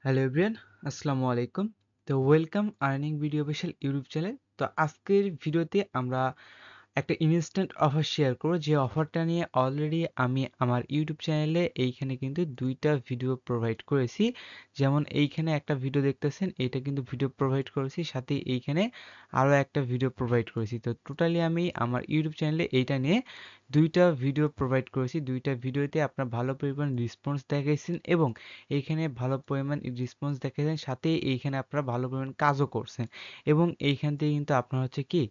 Hello everyone, আসসালামু আলাইকুম। তো welcome earning video official YouTube channel. তো আজকের ভিডিওতে আমরা একটা ইনস্ট্যান্ট অফার শেয়ার করব, যে অফারটা নিয়ে অলরেডি আমি আমার ইউটিউব চ্যানেলে এইখানে কিন্তু ২টা ভিডিও প্রোভাইড করেছি। যেমন এইখানে একটা ভিডিও দেখতেছেন, এইটা কিন্তু ভিডিও প্রোভাইড করেছি, সাথে এইখানে আরও একটা ভিডিও প্রোভাইড করেছি। তো টোটালি আমি আমার ইউটিউব চ্যানেলে এইটা নিয়ে ২টা ভিডিও প্রোভাইড করেছি। ২টা ভিডিওতে আপনার ভালো পরিমাণ রেসপন্স দেখাইছেন এবং এইখানে ভালো পরিমাণ রেসপন্স দেখাইছেন, সাথে এইখানে আপনারা ভালো পরিমাণ কাজও করছেন এবং এইখান থেকে কিন্তু আপনার হচ্ছে কি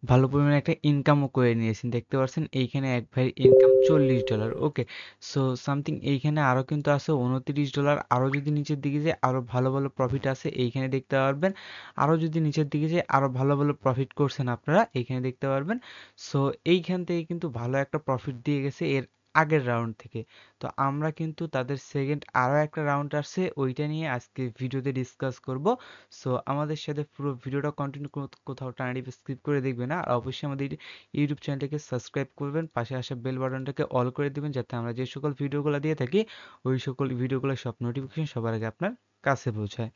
ভালো পরিমাণে একটা ইনকামও করে নিয়েছেন। দেখতে পাচ্ছেন এইখানে এক ভাইয়ের ইনকাম $40। ওকে, সো সামথিং এইখানে আরও কিন্তু আছে $29। আরও যদি নিচের দিকে যায় আরও ভালো ভালো প্রফিট আছে, এইখানে দেখতে পারবেন। আরও যদি নিচের দিকে যায় আরও ভালো ভালো প্রফিট করছেন আপনারা, এইখানে দেখতে পারবেন। সো এইখান থেকে কিন্তু ভালো একটা প্রফিট দিয়ে গেছে এর আগের রাউন্ড থেকে। তো আমরা কিন্তু তাদের সেকেন্ড আরও একটা রাউন্ড আসছে, ওইটা নিয়ে আজকে ভিডিওতে ডিসকাস করব। সো আমাদের সাথে পুরো ভিডিওটা কন্টিনিউ, কোথাও টানাটিপে স্কিপ করে দেখবেন না। আর অবশ্যই আমাদের ইউটিউব চ্যানেলটাকে সাবস্ক্রাইব করবেন, পাশে আসা বেল বাটনটাকে অল করে দিবেন, যাতে আমরা যে সকল ভিডিওগুলো দিয়ে থাকি ওই সকল ভিডিওগুলোর সব নোটিফিকেশন সবার আগে আপনার কাছে পৌঁছায়।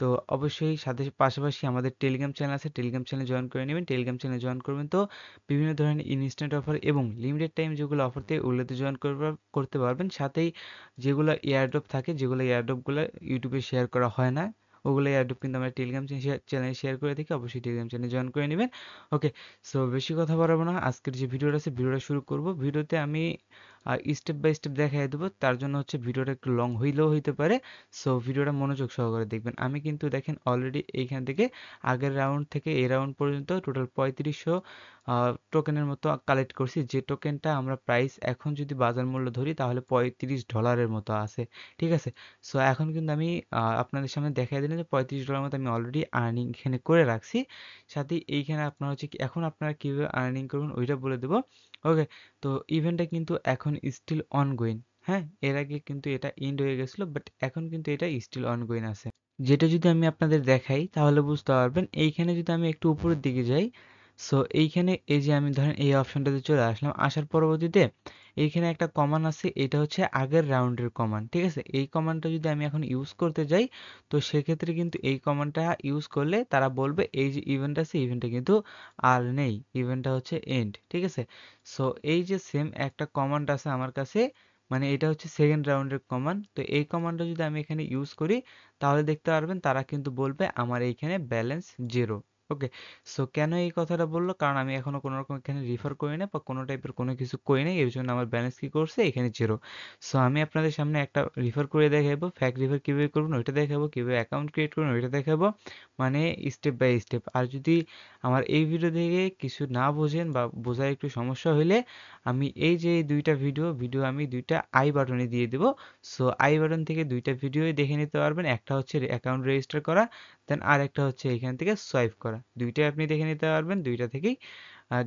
তো অবশ্যই সাথে পাশাপাশি আমাদের টেলিগ্রাম চ্যানেল আছে, টেলিগ্রাম চ্যানেলে জয়েন করে নেবেন। টেলিগ্রাম চ্যানেলে জয়েন করবেন তো বিভিন্ন ধরনের ইনস্ট্যান্ট অফার এবং লিমিটেড টাইম যেগুলো অফার থাকে ওগুলোতে জয়েন করতে পারবেন। সাথেই যেগুলো এয়ারড্রপ থাকে, যেগুলো এয়ারড্রপগুলো ইউটিউবে শেয়ার করা হয় না, ওগুলো এয়ারড্রপ কিন্তু আমরা টেলিগ্রাম চ্যানেলে শেয়ার করে থাকি। অবশ্যই টেলিগ্রাম চ্যানেলে জয়েন করে নেবেন। ওকে, সো বেশি কথা বাড়াবো না, আজকের যে ভিডিওটা আছে ভিডিওটা শুরু করব। ভিডিওতে আমি স্টেপ বাই স্টেপ দেখাই দেবো, তার জন্য হচ্ছে ভিডিওটা একটু লং হইলেও হইতে পারে। সো ভিডিওটা মনোযোগ সহকারে দেখবেন। আমি কিন্তু দেখেন অলরেডি এইখান থেকে আগের রাউন্ড থেকে এই রাউন্ড পর্যন্ত টোটাল ৩৫০০ টোকেনের মতো কালেক্ট করছি, যে টোকেনটা আমরা প্রাইস এখন যদি বাজার মূল্য ধরি তাহলে $35 মতো আছে। ঠিক আছে, সো এখন কিন্তু আমি আপনাদের সামনে দেখাই দিলাম যে $35 মতো আমি অলরেডি আর্নিং এখানে করে রাখছি। সাথে এইখানে আপনার হচ্ছে কি এখন আপনারা কীভাবে আর্নিং করবেন ওইটা বলে দেবো। ওকে, তো ইভেন্টটা কিন্তু এখন স্টিল অনগোয়িং। হ্যাঁ, এর আগে কিন্তু এটা এন্ড হয়ে গেছিলো, বাট এখন কিন্তু এটা স্টিল অনগোয়িং আছে। যেটা যদি আমি আপনাদের দেখাই তাহলে বুঝতে পারবেন। এইখানে যদি আমি একটু উপরের দিকে যাই, সো এইখানে এই যে আমি ধরেন এই অপশনটাতে চলে আসলাম, আসার পরবর্তীতে এইখানে একটা কমান্ড আছে, এটা হচ্ছে আগের রাউন্ডের কমান্ড। ঠিক আছে, এই কমান্ডটা যদি আমি এখন ইউজ করতে যাই, তো সেক্ষেত্রে কিন্তু এই কমান্ডটা ইউজ করলে তারা বলবে এই যে ইভেন্ট আছে, ইভেন্টটা কিন্তু আর নেই, ইভেন্টটা হচ্ছে এন্ড। ঠিক আছে, সো এই যে সেম একটা কমান্ড আছে আমার কাছে, মানে এটা হচ্ছে সেকেন্ড রাউন্ডের কমান্ড। তো এই কমান্ডটা যদি আমি এখানে ইউজ করি তাহলে দেখতে পারবেন তারা কিন্তু বলবে আমার এইখানে ব্যালেন্স 0। ওকে, সো কেন এই কথাটা বললো, কারণ আমি এখনো কোনো রকম এখানে রিফার করি না বা কোনো টাইপের কোনো কিছু করি নাই, এর জন্য আমার ব্যালেন্স কি করছে এখানে 0। সো আমি আপনাদের সামনে একটা রিফার করে দেখাবো, ফ্যাক্ট রিফার কীভাবে করবেন ওইটা দেখাবো, কীভাবে অ্যাকাউন্ট ক্রিয়েট করবেন ওইটা দেখাবো, মানে স্টেপ বাই স্টেপ। আর যদি আমার এই ভিডিও থেকে কিছু না বোঝেন বা বোঝার একটু সমস্যা হইলে আমি এই যে এই দুইটা ভিডিও আমি দুইটা আই বাটনে দিয়ে দেবো। সো আই বাটন থেকে দুইটা ভিডিওই দেখে নিতে পারবেন। একটা হচ্ছে অ্যাকাউন্ট রেজিস্টার করা, দেন আর একটা হচ্ছে এখান থেকে সোয়াইপ করা। দুইটাই আপনি দেখে নিতে পারবেন, দুইটা থেকেই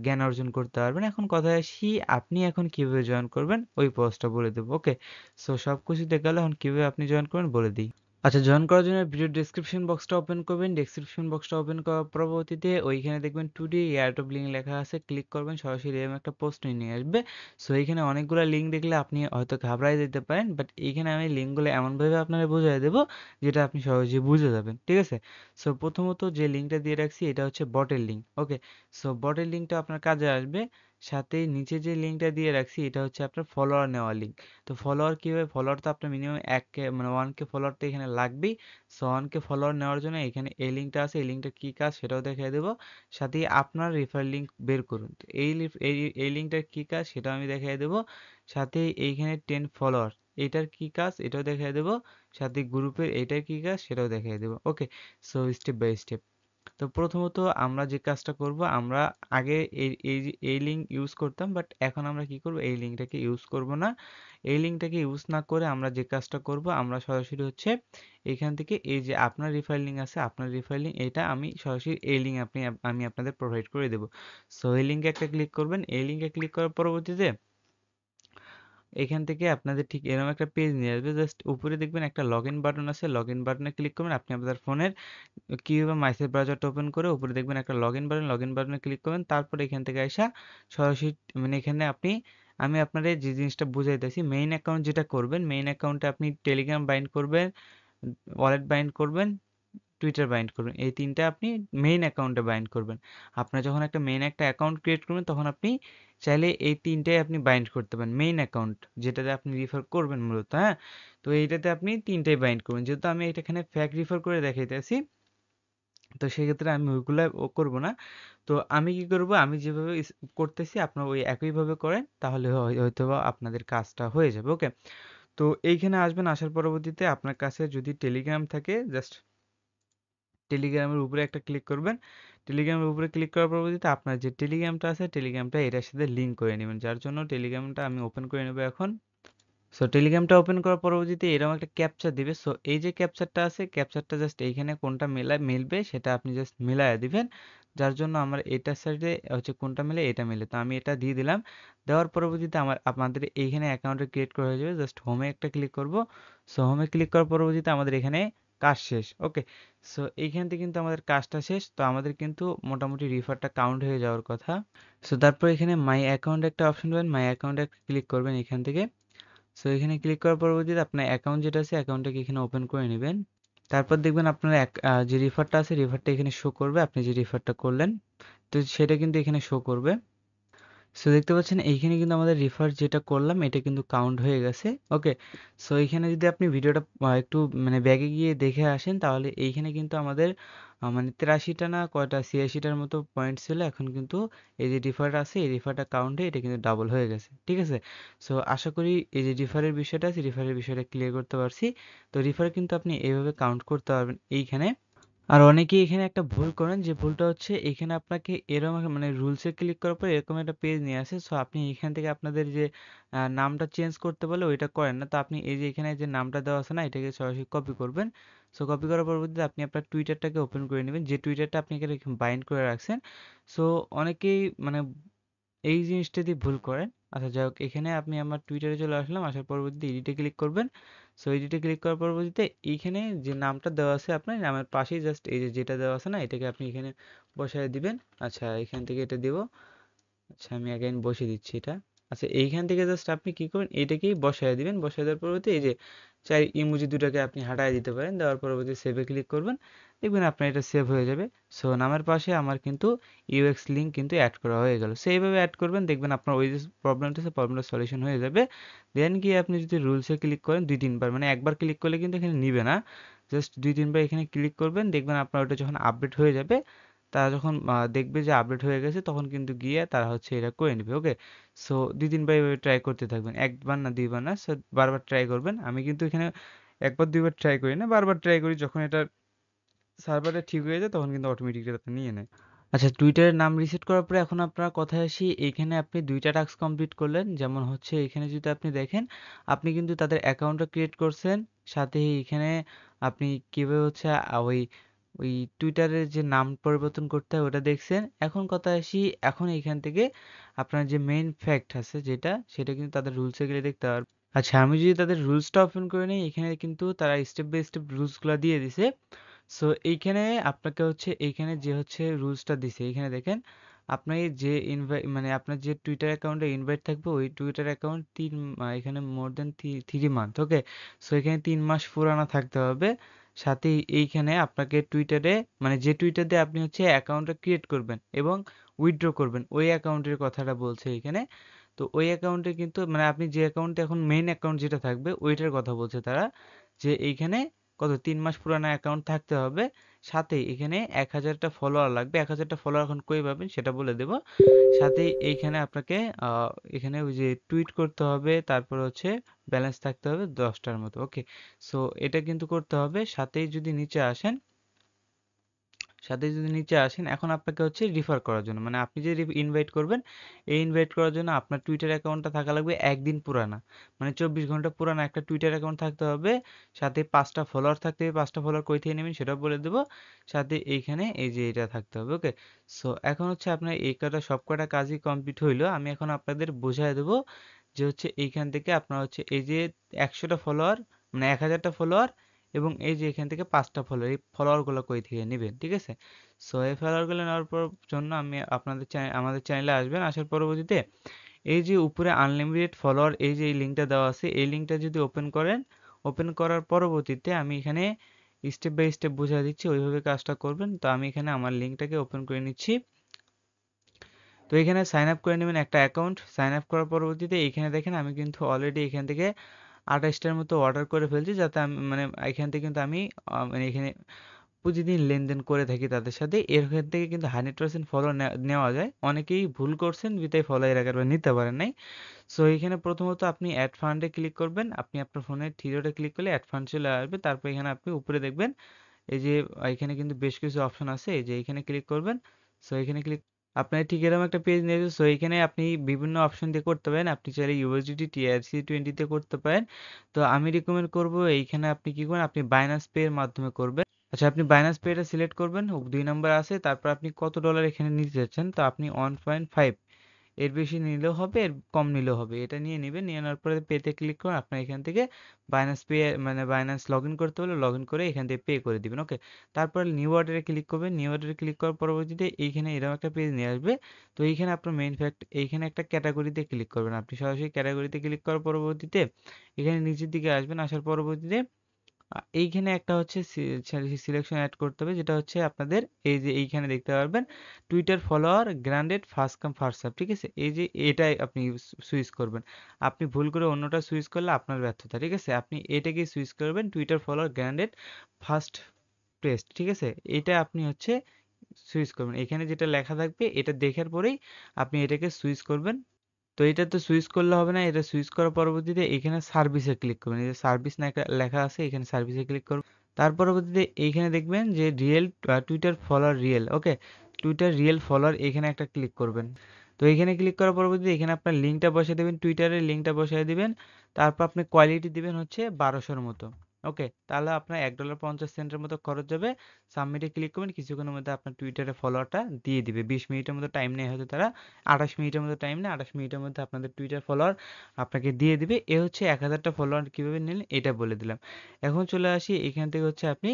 জ্ঞান অর্জন করতে পারবেন। এখন কথায় আসি, আপনি এখন কিভাবে জয়েন করবেন ওই প্রসেসটা বলে দেবো। ওকে, সো সব কিছু দেখে গেল, এখন কিভাবে আপনি জয়েন করবেন বলে দিই। আচ্ছা, জয়েন করার জন্য ভিডিও ডেসক্রিপশন বক্সটা ওপেন করবেন। ডেসক্রিপশন বক্সটা ওপেন করার পরবর্তীতে ওইখানে দেখবেন টুডে এয়ারড্রপ লিঙ্ক লেখা আছে, ক্লিক করবেন, সরাসরি এরকম একটা পোস্ট নিয়ে আসবে। সো এইখানে অনেকগুলো লিঙ্ক দেখলে আপনি হয়তো ঘাবড়ায় যেতে পারেন, বাট এইখানে আমি লিঙ্কগুলো এমনভাবে আপনাকে বুঝিয়ে দেবো যেটা আপনি সহজে বুঝে যাবেন। ঠিক আছে, সো প্রথমত যে লিঙ্কটা দিয়ে রাখছি এটা হচ্ছে বটের লিঙ্ক। ওকে, সো বটের লিঙ্কটা আপনার কাজে আসবে। সাথে নিচে যে লিঙ্কটা দিয়ে রাখছি এটা হচ্ছে আপনার ফলোয়ার নেওয়ার লিঙ্ক। তো ফলোয়ার কীভাবে, ফলোয়ার তো আপনার মিনিমাম 1K মানে 1K ফলোয়ার তো এখানে লাগবেই। সো 1K ফলোয়ার নেওয়ার জন্য এখানে এই লিঙ্কটা আছে, এই লিঙ্কটা কী কাজ সেটাও দেখিয়ে দেবো। সাথে আপনার রেফার লিঙ্ক বের করুন, তো এই লিঙ্কটার কী কাজ সেটাও আমি দেখিয়ে দেবো। সাথে এইখানে 10 ফলোয়ার এটার কী কাজ এটাও দেখিয়ে দেবো। সাথে গ্রুপের এটার কী কাজ সেটাও দেখিয়ে দেবো। ওকে, সো স্টেপ বাই স্টেপ। তো প্রথমত আমরা যে কাজটা করব, আমরা আগে এই লিঙ্ক ইউজ করতাম, বাট এখন আমরা কি করব, এই লিঙ্কটাকে ইউজ করব না। এই লিঙ্কটাকে ইউজ না করে আমরা যে কাজটা করব, আমরা সরাসরি হচ্ছে এখান থেকে এই যে আপনার রিফার লিঙ্ক আছে, আপনার রিফার লিঙ্ক এটা আমি সরাসরি এই লিঙ্ক আমি আপনাদের প্রোভাইড করে দেবো। সো এই লিঙ্কে একটা ক্লিক করবেন। এই লিঙ্কে ক্লিক করার পরবর্তীতে এখান থেকে আপনাদের ঠিক এরকম একটা পেজ নিয়ে আসবে। জাস্ট উপরে দেখবেন একটা লগ ইন বাটন আছে, লগ ইন বাটনে ক্লিক করবেন। আপনি আপনাদের ফোনের কিভাবে মাইসেল ব্রাউজারটা ওপেন করে উপরে দেখবেন একটা log in button, log in বাটনে ক্লিক করবেন। তারপরে এখান থেকে আইসা সরাসরি মানে এখানে আমি আপনাদের যে জিনিসটা বুঝাইতেছি, মেইন অ্যাকাউন্ট যেটা করবেন, মেইন অ্যাকাউন্টে আপনি টেলিগ্রাম বাইন্ড করবেন, ওয়ালেট বাইন্ড করবেন, টুইটার বাইন্ড করবেন। এই ৩ টা আপনি মেইন অ্যাকাউন্টে বাইন্ড করবেন। আপনার যখন একটা মেইন একটা অ্যাকাউন্ট ক্রিয়েট করবেন তখন আপনি চাইলে এই ৩ টাই আপনি বাইন্ড করতে পারেন। মেইন অ্যাকাউন্ট যেটাতে আপনি রিফার করবেন মূলত, হ্যাঁ? তো এইটাতে আপনি ৩ টাই বাইন্ড করবেন। যেহেতু আমি এটা এখানে ফ্যাক রিফার করে দেখাইতেছি, তো সেক্ষেত্রে আমি ওইগুলা করব না। তো আমি কি করব, আমি যেভাবে করতেছি আপনারা ওই একইভাবে করেন, তাহলে হয়তোবা আপনাদের কাজটা হয়ে যাবে। ওকে? তো এইখানে আসবেন, আসার পরবর্তীতে আপনার কাছে যদি টেলিগ্রাম থাকে, জাস্ট টেলিগ্রামের উপরে একটা ক্লিক করবেন। টেলিগ্রামের উপরে ক্লিক করার পরবর্তীতে আপনার যে টেলিগ্রামটা আছে, টেলিগ্রামটা এটার সাথে লিঙ্ক করে নেবেন। যার জন্য টেলিগ্রামটা আমি ওপেন করে নেব এখন। সো টেলিগ্রামটা ওপেন করার পরবর্তীতে এরকম একটা ক্যাপচা দিবে। সো এই যে ক্যাপচারটা আছে, ক্যাপচারটা জাস্ট এইখানে কোনটা মিলবে সেটা আপনি জাস্ট মিলায়া দিবেন। যার জন্য আমার এটার সাইডে হচ্ছে কোনটা মিলে, এটা মিলে। তো আমি এটা দিয়ে দিলাম। দেওয়ার পরবর্তীতে আমাদের এইখানে অ্যাকাউন্টে ক্রিয়েট করা হয়ে যাবে। জাস্ট হোমে একটা ক্লিক করব। সো হোমে ক্লিক করার পরবর্তীতে আমাদের এখানে কাজ শেষ। ওকে? সো এইখান থেকে কিন্তু আমাদের কাজটা শেষ। তো আমাদের কিন্তু মোটামুটি রিফারটা কাউন্ট হয়ে যাওয়ার কথা। সো তারপর এখানে মাই অ্যাকাউন্ট একটা অপশন পাবেন, মাই অ্যাকাউন্টে ক্লিক করবেন এখান থেকে। সো এখানে ক্লিক করার পরবর্তীতে আপনার অ্যাকাউন্ট যেটা আছে অ্যাকাউন্টটাকে এখানে ওপেন করে নেবেন। তারপর দেখবেন আপনার যে রিফারটা আছে রিফারটা এখানে শো করবে, আপনি যে রিফারটা করলেন তো সেটা কিন্তু এখানে শো করবে। সো দেখতে পাচ্ছেন এইখানে কিন্তু আমাদের রিফার যেটা করলাম এটা কিন্তু কাউন্ট হয়ে গেছে। ওকে? সো এইখানে যদি আপনি ভিডিওটা একটু মানে ব্যাগে গিয়ে দেখে আসেন তাহলে এইখানে কিন্তু আমাদের মানে 83টা না কয়টা 86টার মতো পয়েন্ট ছিল, এখন কিন্তু এই যে রিফার আছে এই রিফারটা কাউন্টে এটা কিন্তু ডাবল হয়ে গেছে। ঠিক আছে? সো আশা করি এই যে রিফারের বিষয়টা আছে রিফারের বিষয়টা ক্লিয়ার করতে পারছি। তো রিফার কিন্তু আপনি এইভাবে কাউন্ট করতে পারবেন এইখানে। আর অনেকেই এখানে একটা ভুল করেন, যে ভুলটা হচ্ছে এখানে আপনাকে এরকম মানে রুলসে ক্লিক করার পর এরকম একটা পেজ নিয়ে আসে। সো আপনি এখান থেকে আপনাদের যে নামটা চেঞ্জ করতে বলে ওইটা করেন না। তো আপনি এই যে এখানে যে নামটা দেওয়া আছে না এটাকে সরাসরি কপি করবেন। সো কপি করার পরবর্তীতে আপনি আপনার টুইটারটাকে ওপেন করে নেবেন, যে টুইটারটা আপনি এখানে বাইন্ড করে রাখছেন। সো অনেকেই মানে এই জিনিসটা দিয়ে ভুল করেন। আচ্ছা যাই হোক, এখানে আপনি আমার টুইটারে চলে আসলাম, আসার পরবর্তীতে এডিটে ক্লিক করবেন। সো এডিটে ক্লিক করার পরবর্তীতে এইখানে যে নামটা দেওয়া আছে আপনার নামের পাশেই জাস্ট এই যে যেটা দেওয়া আছে না এটাকে আপনি এখানে বসায় দিবেন। আচ্ছা এখান থেকে এটা দেব। আচ্ছা আমি অ্যাগাইন বসিয়ে দিচ্ছি এটা। আচ্ছা এইখান থেকে জাস্ট আপনি কি করবেন এটাকেই বসায় দিবেন। বসায় দেওয়ার পরবর্তী এই যে চাই ইমোজি দুটাকে আপনি হাঁটায় দিতে পারেন। দেওয়ার পরবর্তী সেভে ক্লিক করবেন। দেখবেন আপনার এটা সেভ হয়ে যাবে। সো নামের পাশে আমার কিন্তু ইউএক্স লিঙ্ক কিন্তু অ্যাড করা হয়ে গেল। সো এইভাবে অ্যাড করবেন, দেখবেন আপনার ওই যে প্রবলেমটা আছে প্রবলেমটা সলিউশন হয়ে যাবে। দেন গিয়ে আপনি যদি রুলসে ক্লিক করেন ২-৩ বার, মানে একবার ক্লিক করলে কিন্তু এখানে নিবে না। জাস্ট ২-৩ বার এখানে ক্লিক করবেন, দেখবেন আপনার ওটা যখন আপডেট হয়ে যাবে তারা যখন দেখবে যে আপডেট হয়ে গেছে তখন কিন্তু গিয়ে তারা হচ্ছে এটা করে নেবে। ওকে? সো ২-৩ বার এভাবে ট্রাই করতে থাকবেন। একবার না ২ বার না, সো বারবার ট্রাই করবেন। আমি কিন্তু এখানে ১ বার ২ বার ট্রাই করি না, বারবার ট্রাই করি। যখন এটা সার্ভারটা ঠিক হয়ে যায় তখন কিন্তু অটোমেটিকলি এটা নিয়ে নেয়। আচ্ছা টুইটারের নাম রিসেট করার পরে এখন আপনার কথায় আসি, এইখানে আপনি ২টা টাস্ক কমপ্লিট করলেন। যেমন হচ্ছে এখানে যদি আপনি দেখেন আপনি কিন্তু তাদের অ্যাকাউন্টটা ক্রিয়েট করছেন, সাথে এখানে আপনি কিভাবে হচ্ছে ওই ওই টুইটারের যে নাম পরিবর্তন করতে হয় ওটা দেখছেন। এখন কথা আসি, এখন এইখান থেকে আপনার যে মেইন ফ্যাক্ট আছে যেটা সেটা কিন্তু তাদের রুলসে গেলে দেখতে পারবেন। আচ্ছা আমি যদি তাদের রুলসটা ওপেন করে নিই, এখানে কিন্তু তারা স্টেপ বাই স্টেপ রুলসগুলো দিয়ে দিছে। সো এইখানে আপনাকে হচ্ছে এইখানে যে হচ্ছে রুলসটা দিছে এইখানে দেখেন, আপনি যে মানে আপনার যে টুইটার অ্যাকাউন্টে ইনভাইট থাকবে ওই টুইটার অ্যাকাউন্ট এখানে মোর দেন 3 মান্থ। ওকে? সো এখানে 3 মাস পুরানো থাকতে হবে। সাথে এইখানে আপনাকে টুইটারে মানে যে টুইটার দিয়ে আপনি হচ্ছে অ্যাকাউন্টটা ক্রিয়েট করবেন এবং উইথড্র করবেন ওই অ্যাকাউন্টের কথাটা বলছে এখানে। তো ওই অ্যাকাউন্টে কিন্তু মানে আপনি যে অ্যাকাউন্টে এখন মেইন অ্যাকাউন্ট যেটা থাকবে ওইটার কথা বলছে তারা, যে এইখানে কত ৩ মাস পুরানো অ্যাকাউন্ট থাকতে হবে। সাথে এখানে ১,০০০টা ফলোয়ার লাগবে। ১,০০০টা ফলোয়ার এখন কই পাবেন সেটা বলে দেব। সাথে এইখানে আপনাকে এখানে ওই যে টুইট করতে হবে, তারপর হচ্ছে ব্যালেন্স থাকতে হবে ১০টার মতো। ওকে? সো এটা কিন্তু করতে হবে। সাথেই যদি নিচে আসেন, এখন আপনাকে হচ্ছে রিফার করার জন্য মানে আপনি যে ইনভাইট করবেন এই ইনভাইট করার জন্য আপনার টুইটার অ্যাকাউন্টটা থাকা লাগবে একদিন পুরানা, মানে ২৪ ঘন্টা পুরানা একটা টুইটার অ্যাকাউন্ট থাকতে হবে। সাথে 5টা ফলোয়ার থাকতে হবে। 5টা ফলোয়ার কই থেকে নেবেন সেটাও বলে দেবো। সাথে এইখানে এই যে এটা থাকতে হবে। ওকে? সো এখন হচ্ছে আপনার এই কটা সব কটা কাজই কমপ্লিট হইলো। আমি এখন আপনাদের বোঝায় দেবো যে হচ্ছে এইখান থেকে আপনার হচ্ছে এই যে ১০০টা ফলোয়ার মানে ১,০০০টা ফলোয়ার এবং এই যে এখান থেকে 5টা ফলোয়ার, এই ফলোয়ারগুলো কই থেকে নেবেন। ঠিক আছে? সো এই ফলোয়ারগুলো নেওয়ার জন্য আমি আপনাদের আমাদের চ্যানেলে আসবেন। আসার পরবর্তীতে এই যে উপরে আনলিমিটেড ফলোয়ার এই যে এই লিঙ্কটা দেওয়া আছে এই লিঙ্কটা যদি ওপেন করেন, ওপেন করার পরবর্তীতে আমি এখানে স্টেপ বাই স্টেপ বুঝিয়ে দিচ্ছি, ওইভাবে কাজটা করবেন। তো আমি এখানে আমার লিঙ্কটাকে ওপেন করে নিচ্ছি। তো এখানে সাইন আপ করে নেবেন একটা অ্যাকাউন্ট। সাইন আপ করার পরবর্তীতে এখানে দেখেন আমি কিন্তু অলরেডি এখান থেকে 28টার মতো অর্ডার করে ফেলছি, যাতে আমি মানে এখান থেকে কিন্তু আমি মানে এখানে প্রতিদিন লেনদেন করে থাকি তাদের সাথে। এখান থেকে কিন্তু 100% ফলো নেওয়া যায়। অনেকেই ভুল করছেন বিধায় ফলো এর আগেরবার নিতে পারেন নাই। সো এখানে প্রথমত আপনি অ্যাড ফান্ডে ক্লিক করবেন। আপনি আপনার ফোনের থ্রি ক্লিক করলে অ্যাড ফান্ড চলে আসবে। তারপর এখানে আপনি উপরে দেখবেন এই যে এখানে কিন্তু বেশ কিছু অপশন আছে, এই যে এখানে ক্লিক করবেন। সো এখানে ক্লিক আপনার ঠিক এরকম একটা পেজ নিয়ে আসবে। সো এখানে আপনি বিভিন্ন অপশন দিয়ে করতে পারেন। আপনি চাইলে ইউএসডিটি TRC20 তে করতে পারেন। তো আমি রিকমেন্ড করব এইখানে আপনি কি করবেন, আপনি বাইন্যান্স পে এর মাধ্যমে করবেন। আচ্ছা, আপনি বাইন্যান্স পে টা সিলেক্ট করবেন, 2 নম্বর আছে। তারপর আপনি কত ডলার এখানে নিতে চাচ্ছেন, তো আপনি 1.5, এর বেশি নিলেও হবে, এর কম নিলেও হবে, এটা নিয়ে নেবেন। নিয়ে নেওয়ার পরে পেতে ক্লিক করুন। আপনার এখান থেকে বাইন্যান্স পে মানে বাইন্যান্স লগ ইন করতে হলে লগ ইন করে এখান থেকে পে করে দিবেন। ওকে, তারপর নিউ অর্ডারে ক্লিক করবেন। নিউ অর্ডারে ক্লিক করার পরবর্তীতে এইখানে এরকম একটা পেজ নিয়ে আসবে। তো এইখানে আপনার মেইন ফ্যাক্ট, এইখানে একটা ক্যাটাগরিতে ক্লিক করবেন। আপনি সরাসরি ক্যাটাগরিতে ক্লিক করার পরবর্তীতে এখানে নিচের দিকে আসবেন। আসার পরবর্তীতে এইখানে একটা হচ্ছে সিলেকশন অ্যাড করতে হবে, যেটা হচ্ছে আপনাদের এই যে এইখানে দেখতে পারবেন Twitter follower granted first come first serve, ঠিক আছে? এই যে এটাই আপনি সুইচ করবেন। আপনি ভুল করে অন্যটা সুইচ করলে আপনার ব্যর্থতা, ঠিক আছে? আপনি এটাকে সুইচ করবেন, টুইটার ফলোয়ার গ্র্যান্ডেড ফার্স্ট প্রেস্ট, ঠিক আছে? এটা আপনি হচ্ছে সুইচ করবেন। এখানে যেটা লেখা থাকবে এটা দেখার পরেই আপনি এটাকে সুইচ করবেন। তো এটা তো সুইচ করলে হবে না, এটা সুইচ করার পরবর্তীতে এখানে সার্ভিসে ক্লিক করবেন। এই যে সার্ভিস লেখা আছে, এখানে সার্ভিসে ক্লিক করবেন। তার পরবর্তীতে এইখানে দেখবেন যে রিয়েল টুইটার ফলোয়ার রিয়েল, ওকে, টুইটার রিয়েল ফলোয়ার, এখানে একটা ক্লিক করবেন। তো এখানে ক্লিক করার পরবর্তীতে এখানে আপনার লিঙ্কটা বসিয়ে দেবেন, টুইটারের লিঙ্কটা বসিয়ে দিবেন। তারপর আপনি কোয়ালিটি দিবেন হচ্ছে 1200-র মতো। ওকে, তাহলে আপনার $1.50 মতো খরচ যাবে। সাবমিটে ক্লিক করবেন, কিছুক্ষণের মধ্যে আপনার টুইটারে ফলোয়ারটা দিয়ে দিবে। 20 মিনিটের মতো টাইম নেয় হয়তো তারা, 28 মিনিটের মতো টাইম নেয়। 28 মিনিটের মধ্যে আপনাদের টুইটার ফলোয়ার আপনাকে দিয়ে দিবে। এ হচ্ছে 1000টা ফলোয়ার কীভাবে নিলেন এটা বলে দিলাম। এখন চলে আসি এখান থেকে হচ্ছে আপনি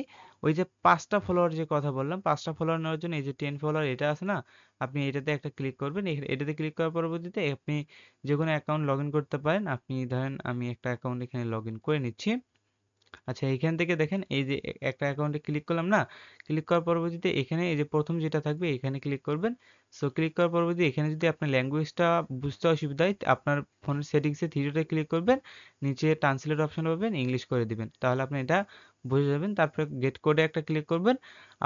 ওই যে 5টা ফলোয়ার যে কথা বললাম, 5টা ফলোয়ার নেওয়ার জন্য এই যে 10 ফলোয়ার এটা আছে না, আপনি এটাতে একটা ক্লিক করবেন। এটাতে ক্লিক করার পরবর্তীতে আপনি যে কোনো অ্যাকাউন্ট লগ ইন করতে পারেন। আপনি ধরেন আমি একটা অ্যাকাউন্ট এখানে লগ ইন করে নিচ্ছি। আচ্ছা, এইখান থেকে দেখেন এই যে একটা অ্যাকাউন্টে ক্লিক করলাম না, ক্লিক করার পরবর্তীতে এখানে এই যে প্রথম যেটা থাকবে এখানে ক্লিক করবেন। সো ক্লিক করার পরবর্তী এখানে যদি আপনার ল্যাঙ্গুয়েজটা বুঝতে অসুবিধা হয়, আপনার ফোনের সেটিংসে থ্রিডোটে ক্লিক করবেন, নিচে ট্রান্সলেট অপশন পাবেন, ইংলিশ করে দিবেন, তাহলে আপনি এটা বুঝে যাবেন। তারপরে গেট কোডে একটা ক্লিক করবেন।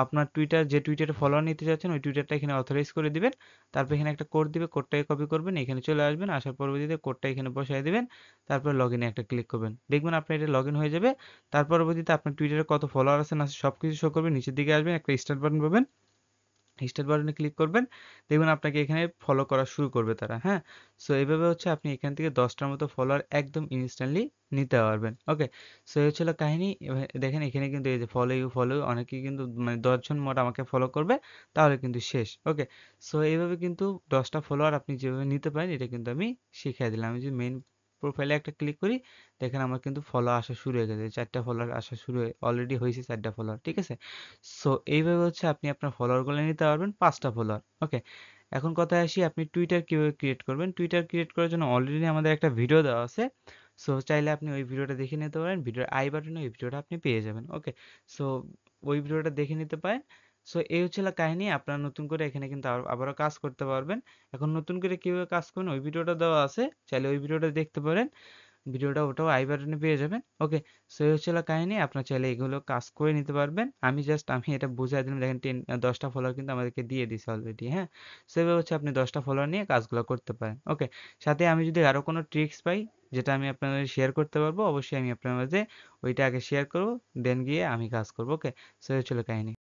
আপনার টুইটার যে টুইটারে ফলোয়ার নিতে চাচ্ছেন ওই টুইটারটা এখানে অথরাইজ করে দিবেন। তারপর এখানে একটা কোড দিবে, কোডটাকে কপি করবেন, এখানে চলে আসবেন, আসার পরবর্তীতে কোডটা এখানে বসায় দিবেন। তারপর লগ ইনে একটা ক্লিক করবেন, দেখবেন আপনার এটা লগ ইন হয়ে যাবে। তার পরবর্তীতে আপনার টুইটারে কত ফলোয়ার আছে না আছে সবকিছু শো করবে। নিচের দিকে আসবেন, একটা স্টার্ট বাটন পাবেন, স্টার্ট বাটনে ক্লিক করবেন, দেখবেন আপনাকে এখানে ফলো করা শুরু করবে তারা, হ্যাঁ? সো এইভাবে হচ্ছে আপনি এখান থেকে 10টার মতো ফলোয়ার একদম ইনস্ট্যান্টলি নিতে পারবেন। ওকে, সো এই হচ্ছিল কাহিনী। দেখেন এখানে কিন্তু এই যে ফলো অনেকেই কিন্তু মানে 10 জন মোট আমাকে ফলো করবে, তাহলে কিন্তু শেষ। ওকে, সো এইভাবে কিন্তু 10টা ফলোয়ার আপনি যেভাবে নিতে পারেন এটা কিন্তু আমি শিখিয়ে দিলাম। আমি যদি মেইন প্রোফাইলে একটা ক্লিক করি, দেখেন আমার কিন্তু ফলো আসা শুরু হয়ে গেছে, 4টা ফলোয়ার আসা শুরু হয়ে অলরেডি হয়েছে, 4টা ফলোয়ার, ঠিক আছে? সো এইভাবে হচ্ছে আপনি আপনার ফলোয়ারগুলো নিতে পারবেন, 5টা ফলোয়ার। ওকে, এখন কথায় আসি আপনি টুইটার কিভাবে ক্রিয়েট করবেন। টুইটার ক্রিয়েট করার জন্য অলরেডি আমাদের একটা ভিডিও দেওয়া আছে। সো চাইলে আপনি ওই ভিডিওটা দেখে নিতে পারেন, ভিডিওর আই বাটনে ওই ভিডিওটা আপনি পেয়ে যাবেন। ওকে, সো ওই ভিডিওটা দেখে নিতে পারেন। সো এই হচ্ছে কাহিনী। আপনারা নতুন করে এখানে কিন্তু আবারও কাজ করতে পারবেন। এখন নতুন করে কিভাবে কাজ করবেন ওই ভিডিওটা দেওয়া আছে, চাইলে ওই ভিডিওটা দেখতে পারেন। ভিডিওটা ওটাও আই বাটনে পেয়ে যাবেন। ওকে, সো এই হচ্ছে কাহিনী। আপনার চাইলে এগুলো কাজ করে নিতে পারবেন। আমি এটা বুঝাই দিলাম। দেখেন 10টা ফলোয়ার কিন্তু আমাদেরকে দিয়ে দিছে অলরেডি, হ্যাঁ? সো এভাবে হচ্ছে আপনি 10টা ফলোয়ার নিয়ে কাজগুলো করতে পারেন। ওকে, সাথে আমি যদি আরো কোনো ট্রিক্স পাই যেটা আমি আপনাদের শেয়ার করতে পারবো, অবশ্যই আমি আপনার মাঝে ওইটা আগে শেয়ার করবো, দেন গিয়ে আমি কাজ করবো। ওকে, সো এই হচ্ছে কাহিনী।